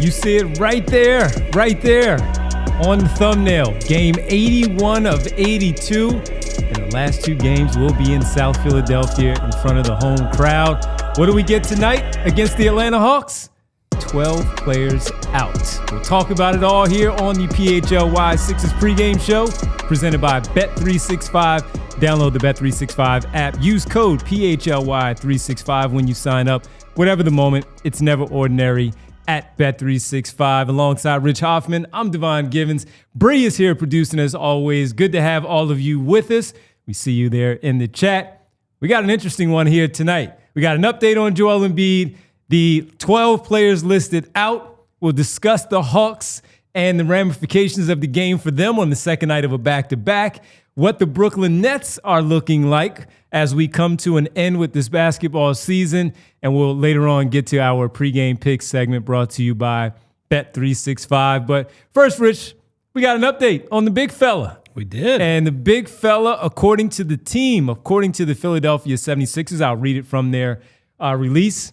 You see it right there on the thumbnail. Game 81 of 82. And the last two games will be in South Philadelphia in front of the home crowd. What do we get tonight against the Atlanta Hawks? 12 players out. We'll talk about it all here on the PHLY Sixers Pregame Show, presented by Bet365. Download the Bet365 app. Use code PHLY365 when you sign up. Whatever the moment, it's never ordinary at Bet365. Alongside Rich Hoffman, I'm Devon Givens. Bree is here producing as always. Good to have all of you with us. We see you there in the chat. We got an interesting one here tonight. We got an update on Joel Embiid. The 12 players listed out. We'll discuss the Hawks and the ramifications of the game for them on the second night of a back-to-back. What the Brooklyn Nets are looking like as we come to an end with this basketball season. And we'll later on get to our pregame picks segment brought to you by Bet365. But first, Rich, we got an update on the big fella. We did. And the big fella, according to the team, according to the Philadelphia 76ers, I'll read it from their release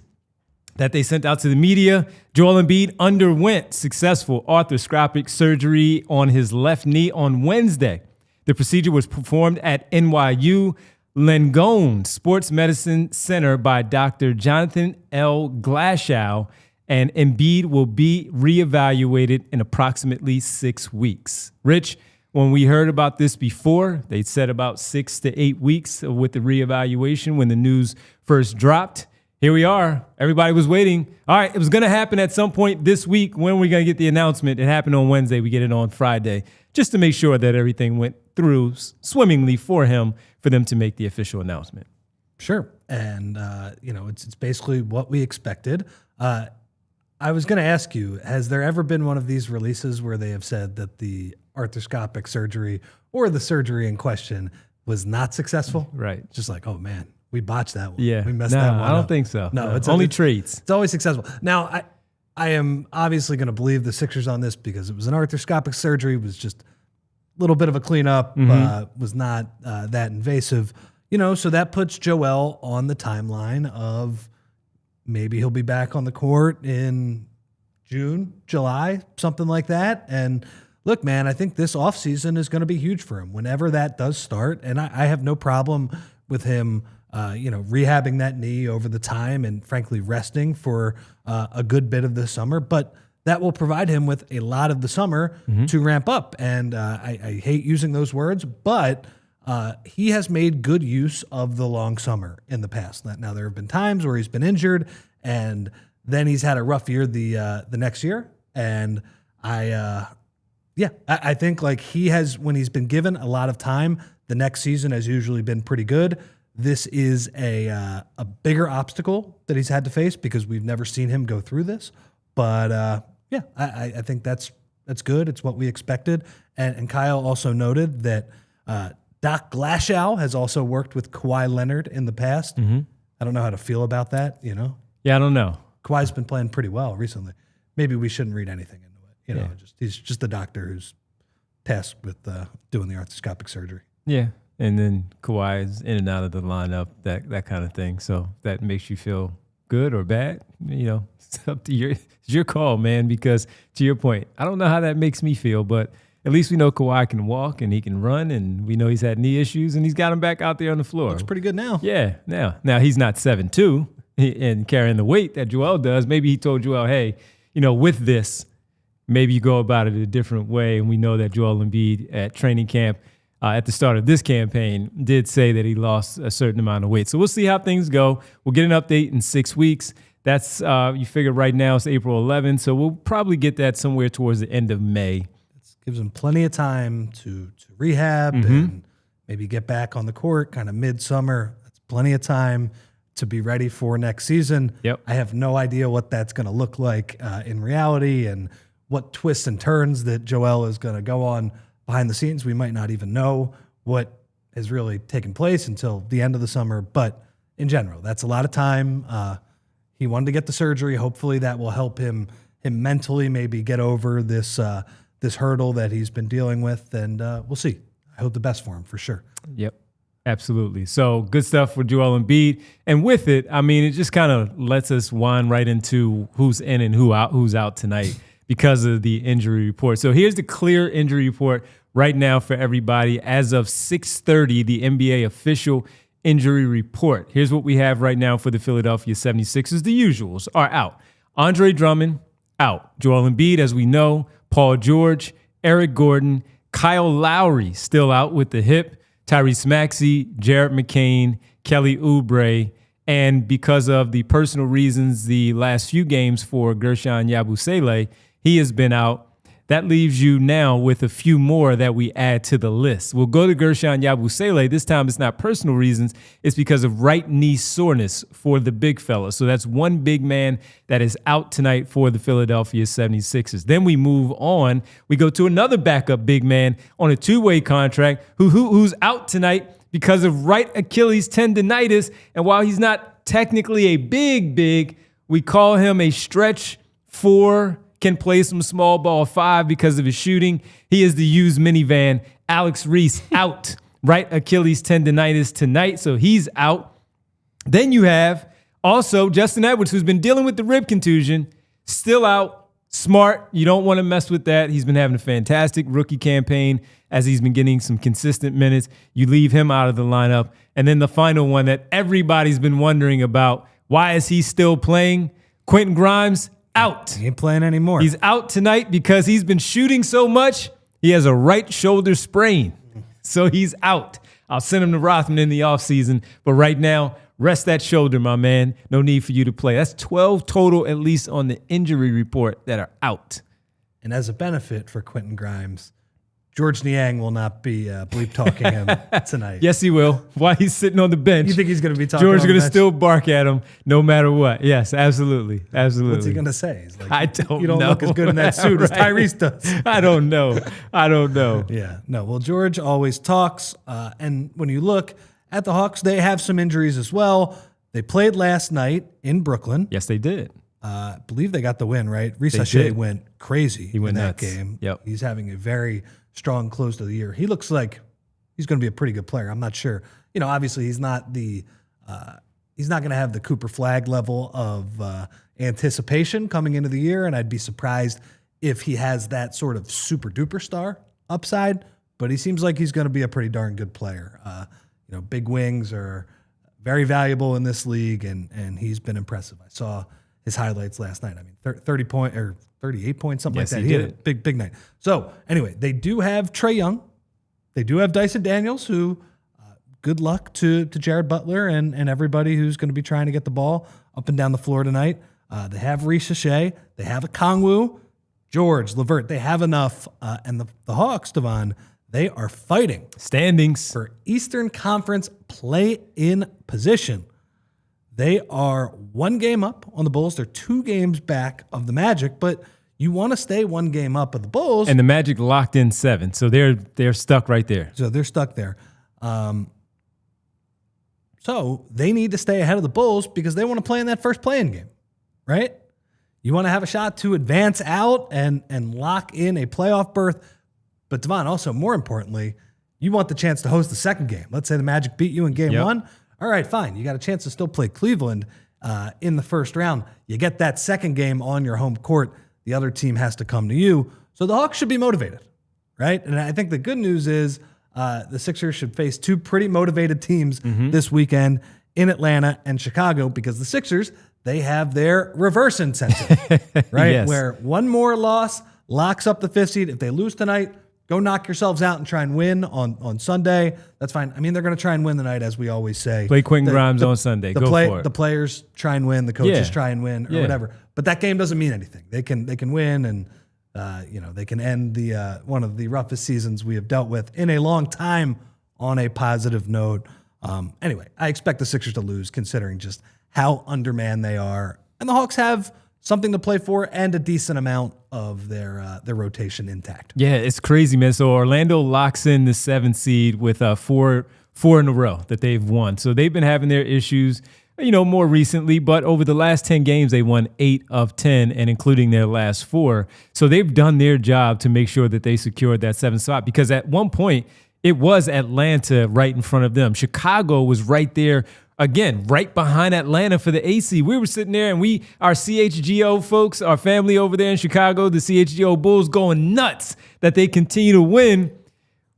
that they sent out to the media. Joel Embiid underwent successful arthroscopic surgery on his left knee on Wednesday. The procedure was performed at NYU Langone Sports Medicine Center by Dr. Jonathan L. Glashow, and Embiid will be reevaluated in approximately 6 weeks. Rich, when we heard about this before, they said about 6 to 8 weeks with the reevaluation when the news first dropped. Here we are. Everybody was waiting. All right, it was going to happen at some point this week. When are we going to get the announcement? It happened on Wednesday. We get it on Friday, just to make sure that everything went through swimmingly for him, for them to make the official announcement. Sure. And, it's basically what we expected. I was going to ask you, has there ever been one of these releases where they have said that the arthroscopic surgery or the surgery in question was not successful? Right. Just like, oh, man. We botched that one. Yeah. We messed that one up. I don't think so. No, it's only treats. It's always successful. Now, I am obviously going to believe the Sixers on this because it was an arthroscopic surgery. It was just a little bit of a cleanup. Was not that invasive. So that puts Joel on the timeline of maybe he'll be back on the court in June, July, something like that. And look, man, I think this offseason is going to be huge for him whenever that does start. And I have no problem with him rehabbing that knee over the time and frankly resting for a good bit of the summer, but that will provide him with a lot of the summer to ramp up. And I hate using those words, but he has made good use of the long summer in the past. Now there have been times where he's been injured and then he's had a rough year the next year. And I think like he has, when he's been given a lot of time, the next season has usually been pretty good. This is a bigger obstacle that he's had to face because we've never seen him go through this. But I think that's good. It's what we expected. And Kyle also noted that Doc Glashow has also worked with Kawhi Leonard in the past. I don't know how to feel about that. Yeah, I don't know. Kawhi's been playing pretty well recently. Maybe we shouldn't read anything into it. He's just the doctor who's tasked with doing the arthroscopic surgery. Yeah. And then Kawhi is in and out of the lineup, that kind of thing. So that makes you feel good or bad. It's up to it's your call, man, because to your point, I don't know how that makes me feel, but at least we know Kawhi can walk and he can run, and we know he's had knee issues, and he's got him back out there on the floor. Looks pretty good now. Yeah, now he's not 7'2" and carrying the weight that Joel does. Maybe he told Joel, hey, with this, maybe you go about it a different way. And we know that Joel Embiid at training camp at the start of this campaign did say that he lost a certain amount of weight. So we'll see how things go. We'll get an update in 6 weeks. That's, you figure right now it's April 11th, so we'll probably get that somewhere towards the end of May. It gives him plenty of time to rehab and maybe get back on the court kind of midsummer. That's plenty of time to be ready for next season. Yep. I have no idea what that's going to look like in reality and what twists and turns that Joel is going to go on behind the scenes. We might not even know what has really taken place until the end of the summer. But in general, that's a lot of time. He wanted to get the surgery. Hopefully that will help him mentally maybe get over this hurdle that he's been dealing with. And we'll see. I hope the best for him for sure. Yep. Absolutely. So good stuff for Joel Embiid. And with it, I mean, it just kind of lets us wind right into who's in and who's out tonight because of the injury report. So here's the clear injury report right now for everybody. As of 6:30, the NBA official injury report. Here's what we have right now for the Philadelphia 76ers. The usuals are out. Andre Drummond, out. Joel Embiid, as we know. Paul George, Eric Gordon, Kyle Lowry, still out with the hip. Tyrese Maxey, Jarrett McCain, Kelly Oubre, and because of the personal reasons the last few games for Gershon Yabusele, he has been out. That leaves you now with a few more that we add to the list. We'll go to Gershon Yabusele. This time it's not personal reasons. It's because of right knee soreness for the big fella. So that's one big man that is out tonight for the Philadelphia 76ers. Then we move on. We go to another backup big man on a two-way contract who's out tonight because of right Achilles tendonitis. And while he's not technically a big, we call him a stretch 4, can play some small ball 5 because of his shooting. He is the used minivan. Alex Reese out. Right Achilles tendonitis tonight, so he's out. Then you have also Justin Edwards, who's been dealing with the rib contusion, still out. Smart. You don't want to mess with that. He's been having a fantastic rookie campaign as he's been getting some consistent minutes. You leave him out of the lineup. And then the final one that everybody's been wondering about, why is he still playing? Quentin Grimes, out. He ain't playing anymore. He's out tonight because he's been shooting so much. He has a right shoulder sprain. So he's out. I'll send him to Rothman in the offseason. But right now, rest that shoulder, my man. No need for you to play. That's 12 total, at least on the injury report, that are out. And as a benefit for Quentin Grimes, George Niang will not be bleep talking him tonight. Yes, he will. While he's sitting on the bench. You think he's going to be talking? George's going to still bark at him no matter what. Yes, absolutely. Absolutely. What's he going to say? He's like, I don't know. You don't look as good in that suit as Tyrese does. I don't know. Yeah. No. Well, George always talks. And when you look at the Hawks, they have some injuries as well. They played last night in Brooklyn. Yes, they did. I believe they got the win, right? Ricochet went crazy in that game. Yep. He's having a very strong close to the year. He looks like he's going to be a pretty good player. I'm not sure. You know, obviously he's not going to have the Cooper Flag level of anticipation coming into the year, and I'd be surprised if he has that sort of super duper star upside, but he seems like he's going to be a pretty darn good player. You know, big wings are very valuable in this league, and he's been impressive. I saw his highlights last night. I mean, 30 point or 38 points, something Yes, like that. he He did. had a big night. So anyway, they do have Trae Young. They do have Dyson Daniels, who good luck to Jared Butler and everybody who's going to be trying to get the ball up and down the floor tonight. They have Ricochet. They have a Kongwu, George, LeVert. They have enough. And the Hawks, Devon, they are fighting Standings. for Eastern Conference play-in position. They are 1 game up on the Bulls. They're 2 games back of the Magic, but you want to stay 1 game up of the Bulls. And the Magic locked in 7, so they're stuck right there. So they're stuck there. So they need to stay ahead of the Bulls because they want to play in that first play-in game, right? You want to have a shot to advance out and lock in a playoff berth. But Devon, also more importantly, you want the chance to host the second game. Let's say the Magic beat you in game 1. All right, fine. You got a chance to still play Cleveland in the first round. You get that second game on your home court. The other team has to come to you. So the Hawks should be motivated, right? And I think the good news is the Sixers should face 2 pretty motivated teams this weekend in Atlanta and Chicago because the Sixers, they have their reverse incentive, right? Yes. Where 1 more loss locks up the 5th seed. If they lose tonight, go knock yourselves out and try and win on Sunday. That's fine. I mean, they're going to try and win the night, as we always say. Play Quentin Grimes on Sunday. Go for it. The players try and win. The coaches try and win, or whatever. But that game doesn't mean anything. They can win, and they can end the one of the roughest seasons we have dealt with in a long time on a positive note. Anyway, I expect the Sixers to lose, considering just how undermanned they are, and the Hawks have something to play for and a decent amount of their rotation intact. Yeah, it's crazy, man. So Orlando locks in the 7th seed with 4 in a row that they've won. So they've been having their issues, more recently, but over the last 10 games, they won 8 of 10, and including their last 4. So they've done their job to make sure that they secured that 7th spot, because at one point it was Atlanta right in front of them. Chicago was right there, again, right behind Atlanta for the AC. We were sitting there, and our CHGO folks, our family over there in Chicago, the CHGO Bulls, going nuts that they continue to win.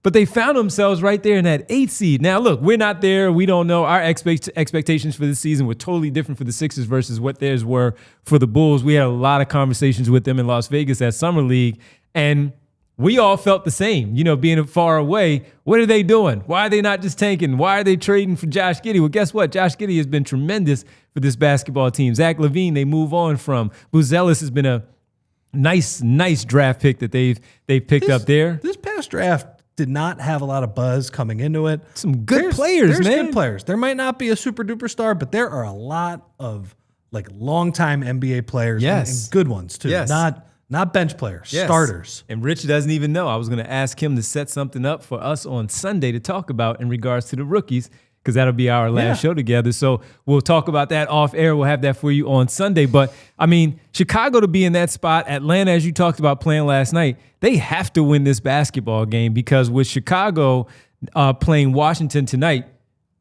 But they found themselves right there in that 8th seed. Now, look, we're not there. We don't know. Our expectations for this season were totally different for the Sixers versus what theirs were for the Bulls. We had a lot of conversations with them in Las Vegas at Summer League, and we all felt the same, being far away. What are they doing? Why are they not just tanking? Why are they trading for Josh Giddey? Well, guess what? Josh Giddey has been tremendous for this basketball team. Zach LaVine, they move on from. Buzelis has been a nice draft pick that they've picked up there. This past draft did not have a lot of buzz coming into it. Some good players, man. There's good players. There might not be a super duper star, but there are a lot of longtime NBA players and good ones too. Yes. Not bench players, starters. And Rich doesn't even know. I was going to ask him to set something up for us on Sunday to talk about in regards to the rookies, because that'll be our last show together. So we'll talk about that off air. We'll have that for you on Sunday. But, Chicago to be in that spot, Atlanta, as you talked about playing last night, they have to win this basketball game, because with Chicago playing Washington tonight,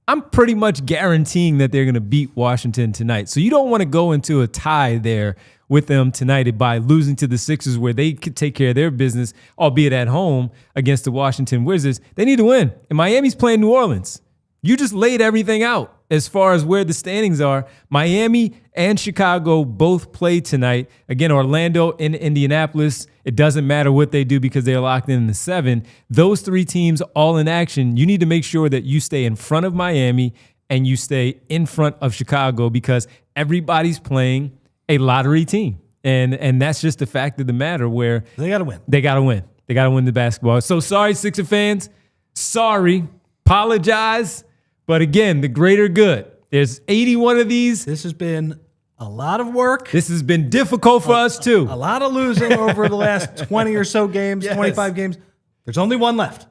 I'm pretty much guaranteeing that they're going to beat Washington tonight. So you don't want to go into a tie there with them tonight by losing to the Sixers, where they could take care of their business, albeit at home against the Washington Wizards. They need to win. And Miami's playing New Orleans. You just laid everything out as far as where the standings are. Miami and Chicago both play tonight. Again, Orlando and Indianapolis, it doesn't matter what they do because they're locked in the 7. Those 3 teams all in action. You need to make sure that you stay in front of Miami and you stay in front of Chicago, because everybody's playing a lottery team. And that's just the fact of the matter, where they got to win. They got to win. They got to win the basketball. So sorry, Sixer fans. Sorry. Apologize. But again, the greater good. There's 81 of these. This has been a lot of work. This has been difficult for us too. A lot of losing over the last 20 or so games, 25 games. There's only one left.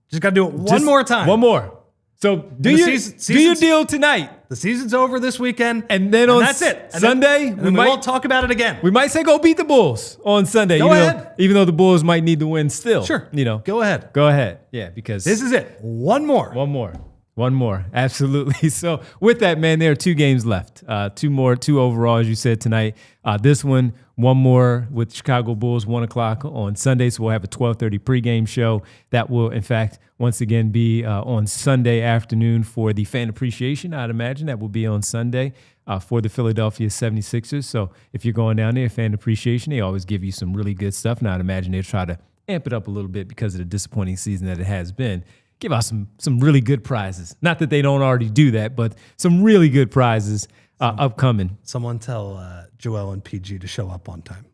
Just got to do it one more time. One more. So do your deal tonight. The season's over this weekend. And then that's it. Sunday, we won't talk about it again. We might say go beat the Bulls on Sunday. Go ahead. Even though the Bulls might need to win still. Sure. Go ahead. Yeah, because this is it. One more. Absolutely. So with that, man, there are 2 games left. 2 overall, as you said tonight. This one more with Chicago Bulls, 1 o'clock on Sunday. So we'll have a 12:30 pregame show that will, in fact, once again be on Sunday afternoon for the fan appreciation. I'd imagine that will be on Sunday for the Philadelphia 76ers. So if you're going down there, fan appreciation, they always give you some really good stuff. Now I'd imagine they'll try to amp it up a little bit because of the disappointing season that it has been. Give out some really good prizes. Not that they don't already do that, but some really good prizes upcoming. Someone tell Joel and PG to show up on time.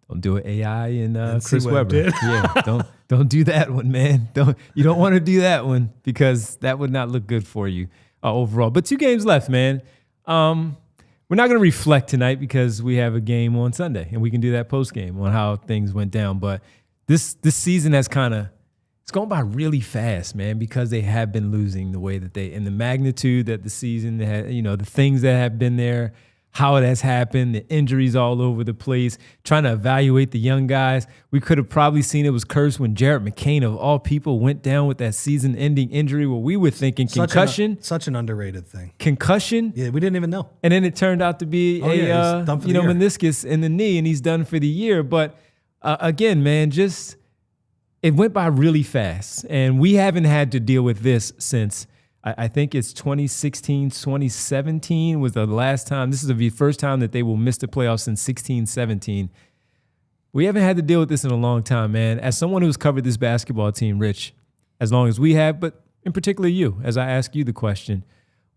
Don't do it, AI and Chris Webber. Yeah, don't do that one, man. You don't want to do that one, because that would not look good for you overall. But 2 games left, man. We're not going to reflect tonight because we have a game on Sunday, and we can do that post game on how things went down. But this season has it's going by really fast, man, because they have been losing the way that and the magnitude that the season had, the things that have been there, how it has happened, the injuries all over the place, trying to evaluate the young guys. We could have probably seen it was cursed when Jarrett McCain, of all people, went down with that season-ending injury where we were thinking concussion. Such an underrated thing. Concussion. Yeah, we didn't even know. And then it turned out to be meniscus in the knee, and he's done for the year. But again, man, it went by really fast, and we haven't had to deal with this since I think it's 2016, 2017 was the last time. This is the first time that they will miss the playoffs since 16, 17. We haven't had to deal with this in a long time, man. As someone who's covered this basketball team, Rich, as long as we have, but in particular you, as I ask you the question,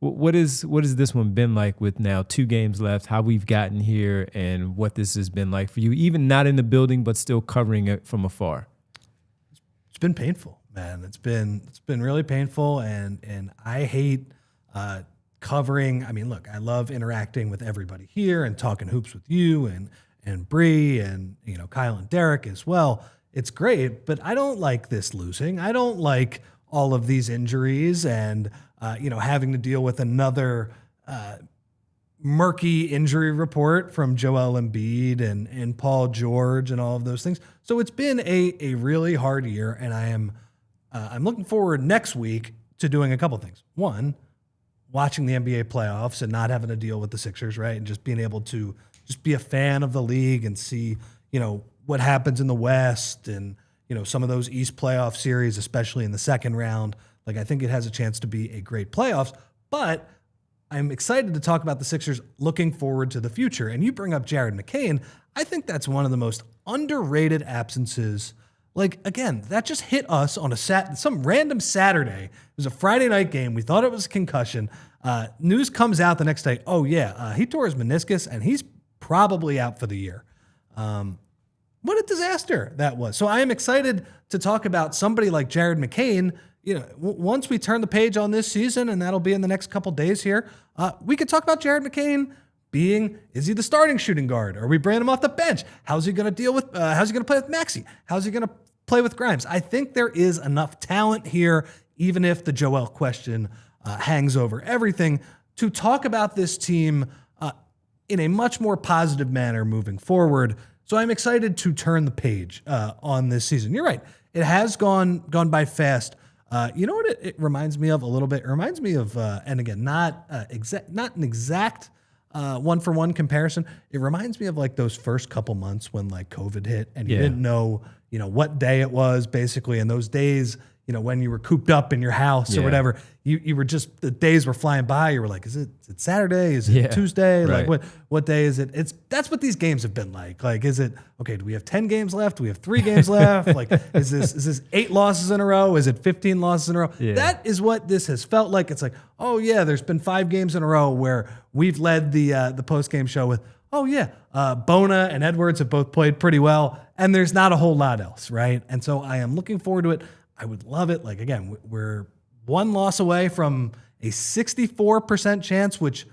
what has this one been like with now 2 games left, how we've gotten here, and what this has been like for you, even not in the building, but still covering it from afar? It's been painful, man. It's been really painful, and I hate covering. I mean, look, I love interacting with everybody here and talking hoops with you and Bree and Kyle and Derek as well. It's great, but I don't like this losing. I don't like all of these injuries and having to deal with another murky injury report from Joel Embiid and Paul George and all of those things. So it's been a really hard year, and I am I'm looking forward next week to doing a couple things. One, watching the NBA playoffs and not having to deal with the Sixers, right? And just being able to just be a fan of the league and see, what happens in the West and, some of those East playoff series, especially in the second round. Like, I think it has a chance to be a great playoffs, but I'm excited to talk about the Sixers looking forward to the future. And you bring up Jared McCain. I think that's one of the most underrated absences. Like, again, that just hit us on some random Saturday. It was a Friday night game. We thought it was a concussion. News comes out the next day. Oh, yeah, he tore his meniscus, and he's probably out for the year. What a disaster that was. So I am excited to talk about somebody like Jared McCain. Once we turn the page on this season, and that'll be in the next couple days here, we could talk about Jared McCain is he the starting shooting guard? Are we bringing him off the bench? How's he going to deal with, how's he going to play with Maxey? How's he going to play with Grimes? I think there is enough talent here, even if the Joel question hangs over everything, to talk about this team in a much more positive manner moving forward. So I'm excited to turn the page on this season. You're right. It has gone by fast. You know what it reminds me of a little bit? It reminds me of, and again, not an exact one-for-one comparison. It reminds me of like those first couple months when like COVID hit and you didn't know, what day it was basically. And those days, when you were cooped up in your house or whatever, you were just, the days were flying by. You were like, is it Saturday? Is it Tuesday? Right. Like what day is it? That's what these games have been like. Like, is it, okay, do we have 10 games left? Do we have 3 games left? Like, is this 8 losses in a row? Is it 15 losses in a row? Yeah. That is what this has felt like. It's like, oh yeah, there's been 5 games in a row where we've led the post-game show with, oh yeah, Bona and Edwards have both played pretty well, and there's not a whole lot else, right? And so I am looking forward to it. I would love it. Like, again, we're 1 loss away from a 64% chance, which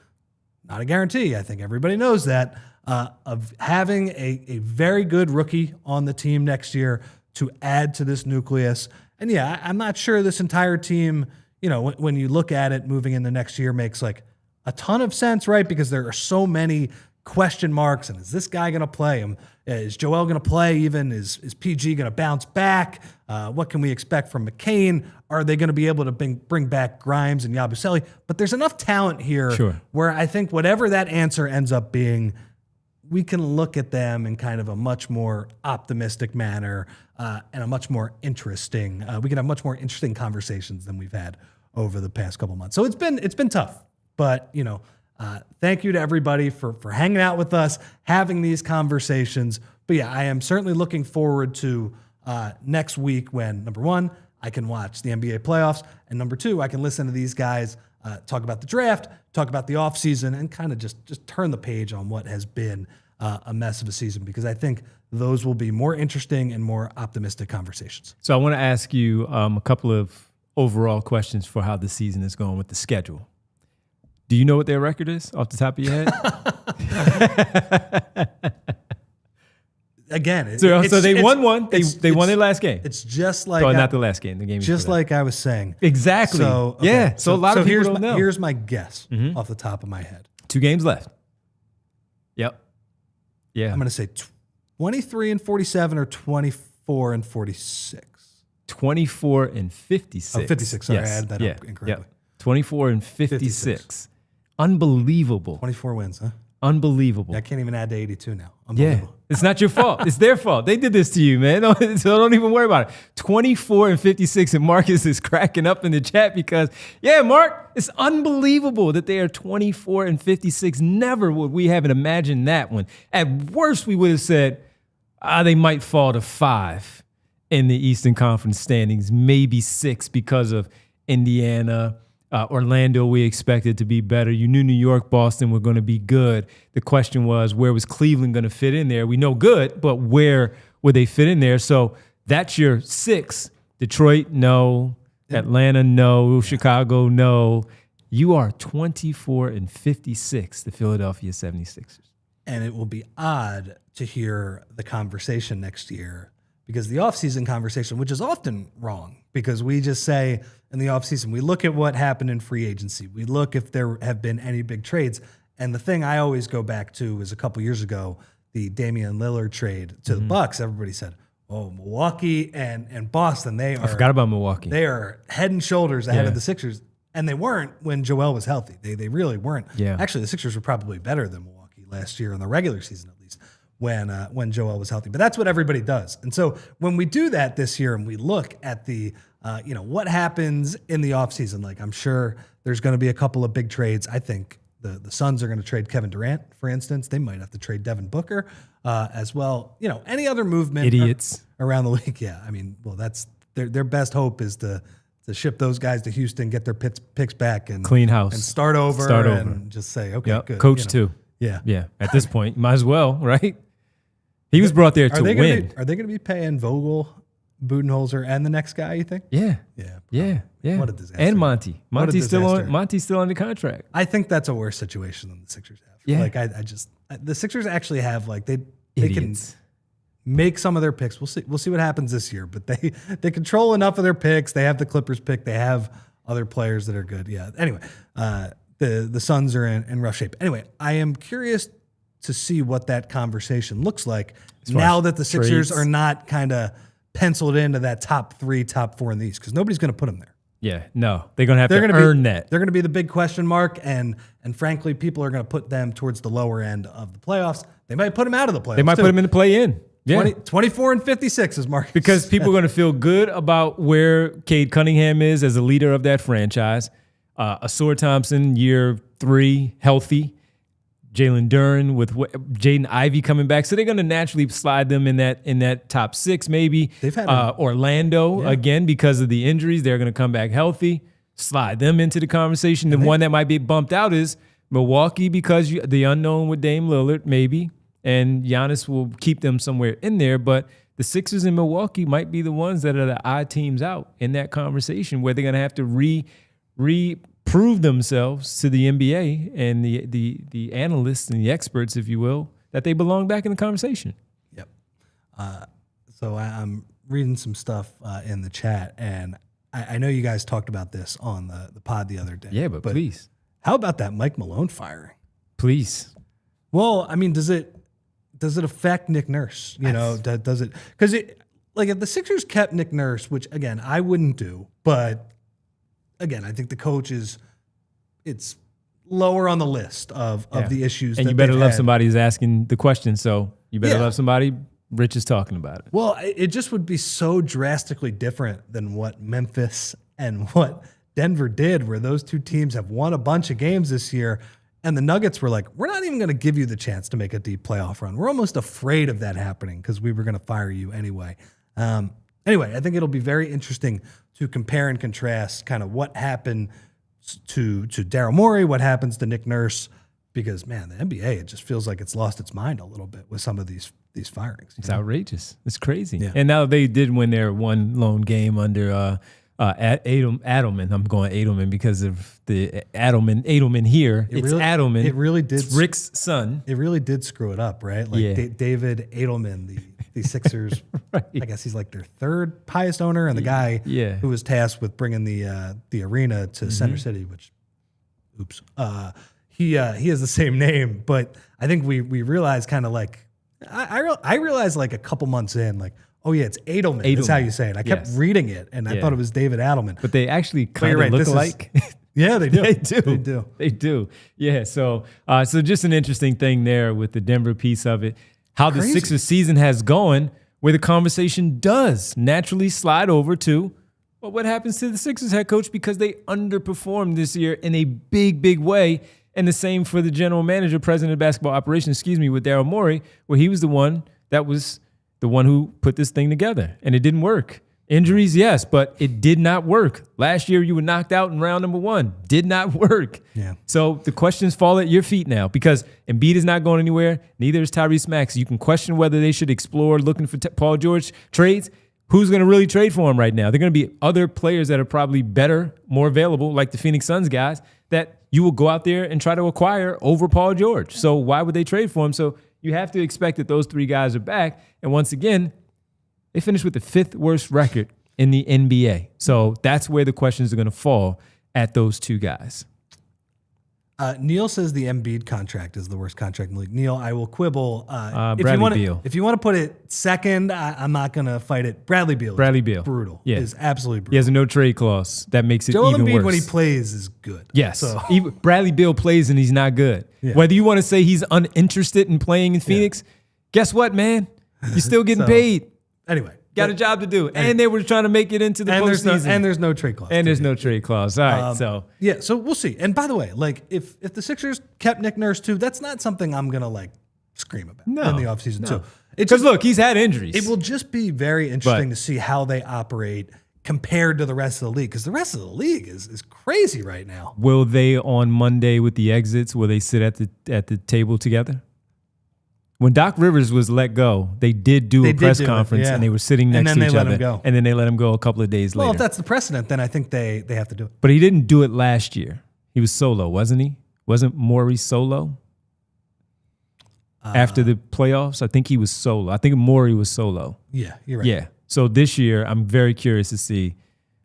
not a guarantee. I think everybody knows that, of having a very good rookie on the team next year to add to this nucleus. And yeah, I'm not sure this entire team, when you look at it moving into next year, makes like a ton of sense, right? Because there are so many question marks. And is this guy going to play? Is Joel going to play even? Is PG going to bounce back? What can we expect from McCain? Are they going to be able to bring back Grimes and Yabusele? But there's enough talent here where I think whatever that answer ends up being, we can look at them in kind of a much more optimistic manner and a much more interesting. We can have much more interesting conversations than we've had over the past couple months. So it's been tough, but thank you to everybody for hanging out with us, having these conversations. But yeah, I am certainly looking forward to next week when, number 1, I can watch the NBA playoffs, and number 2, I can listen to these guys talk about the draft, talk about the offseason, and kind of just turn the page on what has been a mess of a season, because I think those will be more interesting and more optimistic conversations. So I want to ask you a couple of overall questions for how the season is going with the schedule. Do you know what their record is off the top of your head? Again, so they won one. They won their last game. It's just like not the last game. The game just like I was saying. Exactly. So okay. Yeah. So a lot of people don't know. Here's my guess off the top of my head. 2 games left. Yep. Yeah. I'm going to say 23-47 or 24-46. 24-56. Oh, 56. Sorry, I added that up incorrectly. Yep. 24-56. Unbelievable. 24 wins, huh? Unbelievable. Yeah, I can't even add to 82 now. Unbelievable. Yeah, it's not your fault. It's their fault. They did this to you, man. So don't even worry about it. 24-56, and Marcus is cracking up in the chat because, yeah, Mark, it's unbelievable that they are 24-56. Never would we have imagined that one. At worst, we would have said they might fall to 5 in the Eastern Conference standings, maybe 6 because of Indiana. Orlando, we expected to be better. You knew New York, Boston were going to be good. The question was, where was Cleveland going to fit in there? We know good, but where would they fit in there? So that's your 6. Detroit, no. Atlanta, no. Chicago, no. You are 24-56, the Philadelphia 76ers. And it will be odd to hear the conversation next year, because the offseason conversation, which is often wrong, because we just say in the offseason, we look at what happened in free agency. We look if there have been any big trades. And the thing I always go back to is a couple years ago, the Damian Lillard trade to the Bucks. Everybody said, Oh, Milwaukee and Boston, I forgot about Milwaukee. They are head and shoulders ahead Yeah. of the Sixers, and they weren't when Joel was healthy. They really weren't. Yeah. Actually, the Sixers were probably better than Milwaukee last year in the regular season, at least when Joel was healthy. But that's what everybody does. And so when we do that this year and we look at the what happens in the offseason, like I'm sure there's going to be a couple of big trades. I think the Suns are going to trade Kevin Durant, for instance. They might have to trade Devin Booker as well. Any other movement Idiots around the league. Yeah. I mean, well, that's their best hope is to ship those guys to Houston, get their picks back and clean house and start over and just say, okay, Yep. good. Coach too. Yeah. Yeah. At this point, might as well, right? He was brought there to win. Are they going to be paying Vogel, Budenholzer, and the next guy, you think? Yeah. Yeah. Yeah. Yeah. What a disaster. And Monty. Monty's disaster. still under contract. I think that's a worse situation than the Sixers have. Yeah. Like the Sixers actually have they can Idiots. make some of their picks. We'll see what happens this year, but they control enough of their picks. They have the Clippers pick. They have other players that are good. Yeah. Anyway, the Suns are in rough shape. Anyway, I am curious to see what that conversation looks like now that the Sixers are not kind of penciled into that top 3, top 4 in the East, because nobody's going to put them there. Yeah, no, they're going to have to earn that. They're going to be the big question mark, and frankly, people are going to put them towards the lower end of the playoffs. They might put them out of the playoffs. They might put them in the play-in. Yeah. 24 and 56 is Marcus. Because people are going to feel good about where Cade Cunningham is as a leader of that franchise. Asur Thompson, year 3, healthy. Jalen Duren with Jaden Ivey coming back, so they're going to naturally slide them in that top 6 maybe. They've had Orlando again because of the injuries. They're going to come back healthy. Slide them into the conversation. The one that might be bumped out is Milwaukee because the unknown with Dame Lillard maybe, and Giannis will keep them somewhere in there. But the Sixers in Milwaukee might be the ones that are the odd teams out in that conversation where they're going to have to prove themselves to the NBA and the analysts and the experts, if you will, that they belong back in the conversation. Yep. So I'm reading some stuff in the chat, and I know you guys talked about this on the pod the other day. Yeah, but please. How about that Mike Malone firing? Please. Well, I mean, does it affect Nick Nurse? Does it? Because if the Sixers kept Nick Nurse, which again I wouldn't do, but again, I think the coach it's lower on the list of the issues. And that you better love had. somebody who's asking the question. So you better love somebody. Rich is talking about it. Well, it just would be so drastically different than what Memphis and what Denver did, where those two teams have won a bunch of games this year. And the Nuggets were like, we're not even going to give you the chance to make a deep playoff run. We're almost afraid of that happening because we were going to fire you anyway. Anyway, I think it'll be very interesting to compare and contrast kind of what happened to Daryl Morey, what happens to Nick Nurse, because, man, the NBA, it just feels like it's lost its mind a little bit with some of these firings. It's outrageous. It's crazy. Yeah. And now they did win their one lone game under Adelman. I'm going Adelman because of the Adelman here. It's Adelman. It really did. It's Rick's son. It really did screw it up, right? Like David Adelman, the Sixers, Right. I guess he's like their 3rd highest owner, and the guy who was tasked with bringing the arena to Center City, which, oops, he has the same name, but I think we realized kind of like I realized like a couple months in, like, oh yeah, it's Adelman. That's how you say it. I kept reading it, and I thought it was David Adelman. But they actually kind of look alike. Yeah, they do. They do. Yeah. So just an interesting thing there with the Denver piece of it. How the Sixers season has gone, where the conversation does naturally slide over to, well, what happens to the Sixers head coach because they underperformed this year in a big, big way. And the same for the general manager, president of basketball operations, with Daryl Morey, where he was the one who put this thing together, and it didn't work. Injuries, yes, but it did not work. Last year, you were knocked out in round number 1. Did not work. Yeah. So the questions fall at your feet now because Embiid is not going anywhere. Neither is Tyrese Maxey. You can question whether they should explore looking for Paul George trades. Who's going to really trade for him right now? They're going to be other players that are probably better, more available, like the Phoenix Suns guys, that you will go out there and try to acquire over Paul George. So why would they trade for him? So you have to expect that those 3 guys are back. And once again, they finished with the 5th worst record in the NBA. So that's where the questions are going to fall at those 2 guys. Neil says the Embiid contract is the worst contract in the league. Neil, I will quibble. Bradley Beal. If you want to put it second, I'm not going to fight it. Bradley Beal. Brutal. Yeah. Is absolutely brutal. He has a no trade clause. That makes it Joel even Embiid, worse. when he plays, is good. Yes. So. Bradley Beal plays and he's not good. Yeah. Whether you want to say he's uninterested in playing in Phoenix, guess what, man? You're still getting paid. Anyway. Got a job to do. And they were trying to make it into the postseason. And there's no trade clause. And there's no trade clause. All right, so we'll see. And by the way, like if the Sixers kept Nick Nurse too, that's not something I'm going to like scream about in the offseason too. Because look, he's had injuries. It will just be very interesting to see how they operate compared to the rest of the league, because the rest of the league is crazy right now. Will they on Monday with the exits, will they sit at the table together? When Doc Rivers was let go, they did do a press conference and they were sitting next to each other. And then they let him go. And then they let him go a couple of days later. Well, if that's the precedent, then I think they have to do it. But he didn't do it last year. He was solo, wasn't he? Wasn't Morey solo? After the playoffs? I think he was solo. I think Morey was solo. Yeah, you're right. Yeah. So this year, I'm very curious to see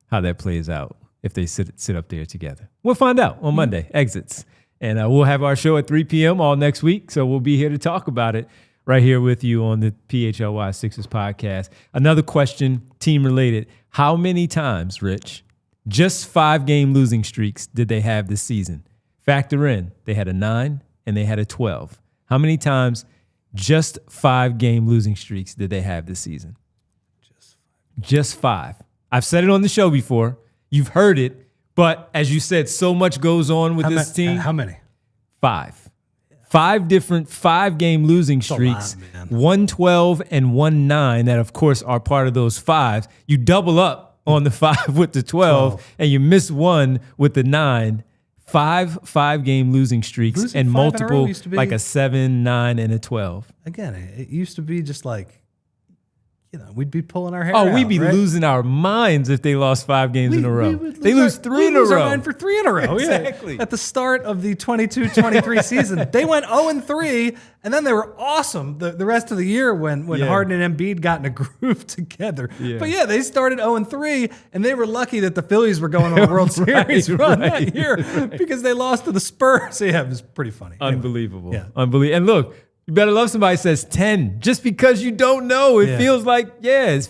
how that plays out if they sit up there together. We'll find out on Monday, exits. And we'll have our show at 3 p.m. all next week. So we'll be here to talk about it right here with you on the PHLY Sixers podcast. Another question, team related. How many times, Rich, just 5-game losing streaks did they have this season? Factor in, they had a 9 and they had a 12. How many times just 5-game losing streaks did they have this season? Just 5. I've said it on the show before. You've heard it. But as you said, so much goes on with this team. How many? 5. 5 different 5-game losing streaks, 1-12 and 1-9 that, of course, are part of those 5s. You double up on the 5 with the 12. And you miss 1 with the 9. 5-game losing streaks losing and multiple, like a 7, 9, and a 12. Again, it used to be just like, we'd be pulling our hair out. We'd be losing our minds if they lost 5 games in a row. They lose 3 in a row. We lose our mind for 3 in a row. Exactly. Yeah. At the start of the 22-23 season, they went 0-3, and then they were awesome the rest of the year when Harden and Embiid got in a groove together. Yeah. But they started 0-3, and they were lucky that the Phillies were going on a World Series run that year because they lost to the Spurs. So it was pretty funny. Unbelievable. Anyway. Unbelievable. And look, you better love somebody says 10 just because you don't know. It feels like, it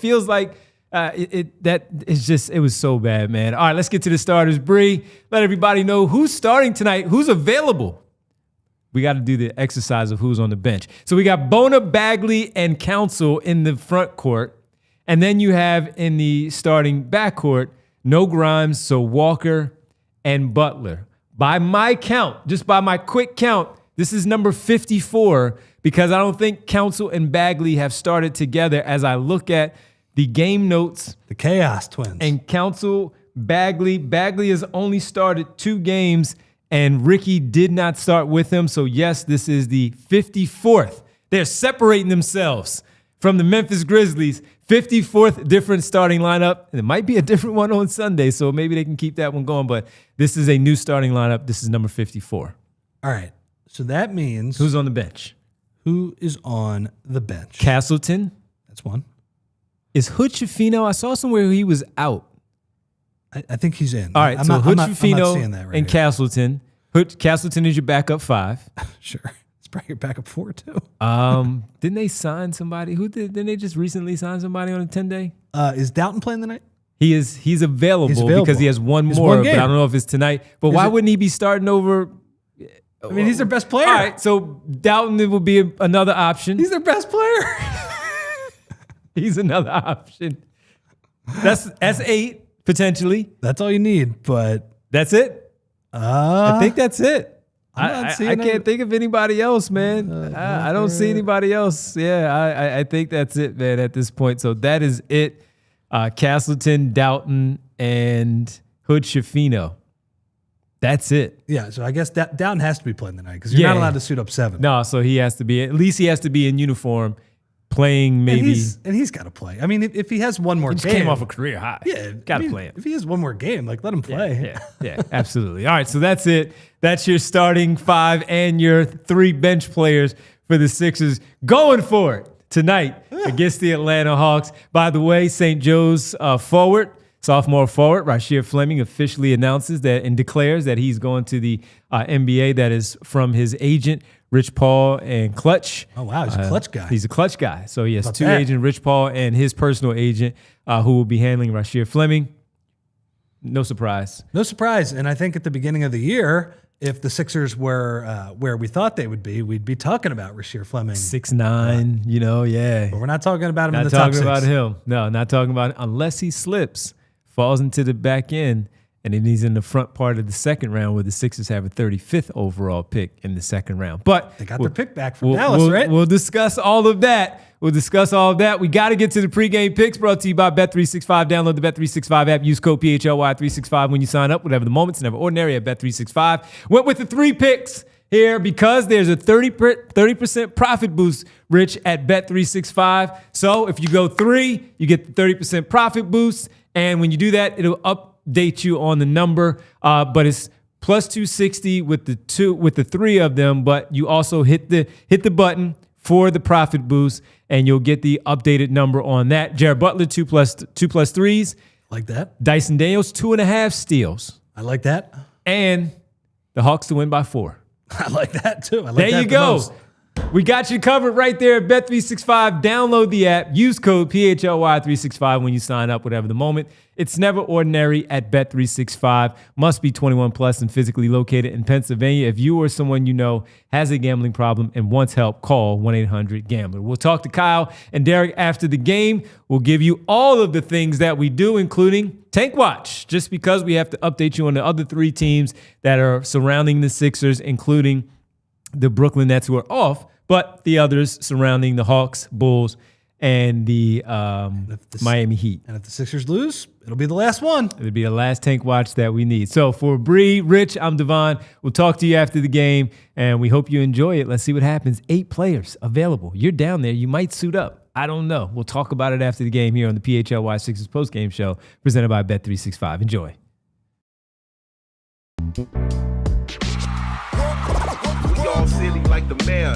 was so bad, man. All right, let's get to the starters. Bree, let everybody know who's starting tonight, who's available. We got to do the exercise of who's on the bench. So we got Bona, Bagley, and Council in the front court. And then you have in the starting backcourt, no Grimes, so Walker and Butler. By my count, just by my quick count, this is number 54 because I don't think Council and Bagley have started together as I look at the game notes. The Chaos Twins. And Council, Bagley has only started 2 games and Ricky did not start with him. So yes, this is the 54th. They're separating themselves from the Memphis Grizzlies. 54th different starting lineup. And it might be a different one on Sunday, so maybe they can keep that one going. But this is a new starting lineup. This is number 54. All right. So that means... Who's on the bench? Who is on the bench? Castleton. That's one. Is Hood Schifino? I saw somewhere he was out. I think he's in. All right, Hood Schifino and Castleton. Castleton is your backup 5. Sure. It's probably your backup 4, too. Didn't they sign somebody? Didn't they just recently sign somebody on a 10-day? Is Doughton playing tonight? He's available because he has one more, but I don't know if it's tonight. But why wouldn't he be starting over... I mean, he's their best player. All right, so Doughton will be another option. He's their best player. He's another option. That's 8, potentially. That's all you need, but... That's it? I think that's it. I can't think of anybody else, man. I don't see anybody else. Yeah, I think that's it, man, at this point. So that is it. Castleton, Doughton, and Hood Schifino. That's it. Yeah, so I guess Doughton has to be playing tonight because you're not allowed to suit up 7. No, so he has to be, at least he has to be in uniform playing maybe. And he's got to play. I mean, if he has one more game. He just came off a career high. Yeah. Got to play him. If he has one more game, let him play. Yeah, absolutely. All right, so that's it. That's your starting 5 and your 3 bench players for the Sixers going for it tonight against the Atlanta Hawks. By the way, St. Joe's forward Sophomore forward Rasheer Fleming officially announces that and declares that he's going to the NBA. That is from his agent, Rich Paul and Clutch. Oh, wow. He's a Clutch guy. He's a Clutch guy. So he has two agents, Rich Paul and his personal agent, who will be handling Rasheer Fleming. No surprise. No surprise. And I think at the beginning of the year, if the Sixers were where we thought they would be, we'd be talking about Rasheer Fleming. 6'9", you know, yeah. But we're not talking about him Not in the top six. talking about him. No, not talking about him unless he slips, falls into the back end, and then he's in the front part of the second round where the Sixers have a 35th overall pick in the second round. But they got their pick back from Dallas, right? We'll discuss all of that. We got to get to the pregame picks brought to you by Bet365. Download the Bet365 app. Use code PHLY365 when you sign up. Whatever the moment's never ordinary at Bet365. Went with the 3 picks here because there's a 30% profit boost, Rich, at Bet365. So if you go 3, you get the 30% profit boost. And when you do that, it'll update you on the number. But it's plus 260 with the 3 of them. But you also hit the button for the profit boost, and you'll get the updated number on that. Jared Butler, 2 plus 3s. Like that. Dyson Daniels, 2.5 steals. I like that. And the Hawks to win by 4. I like that too. I like there that you go. most. We got you covered right there at Bet365. Download the app. Use code PHLY365 when you sign up, whatever the moment. It's never ordinary at Bet365. Must be 21 plus and physically located in Pennsylvania. If you or someone you know has a gambling problem and wants help, call 1-800-GAMBLER. We'll talk to Kyle and Derek after the game. We'll give you all of the things that we do, including Tank Watch, just because we have to update you on the other 3 teams that are surrounding the Sixers, including the Brooklyn Nets, who are off, but the others surrounding the Hawks, Bulls, and the Miami Heat. And if the Sixers lose, it'll be the last one. It'll be the last Tank Watch that we need. So for Bree, Rich, I'm Devon. We'll talk to you after the game, and we hope you enjoy it. Let's see what happens. 8 players available. You're down there. You might suit up. I don't know. We'll talk about it after the game here on the PHLY Sixers postgame show presented by Bet365. Enjoy. We all silly like the mayor.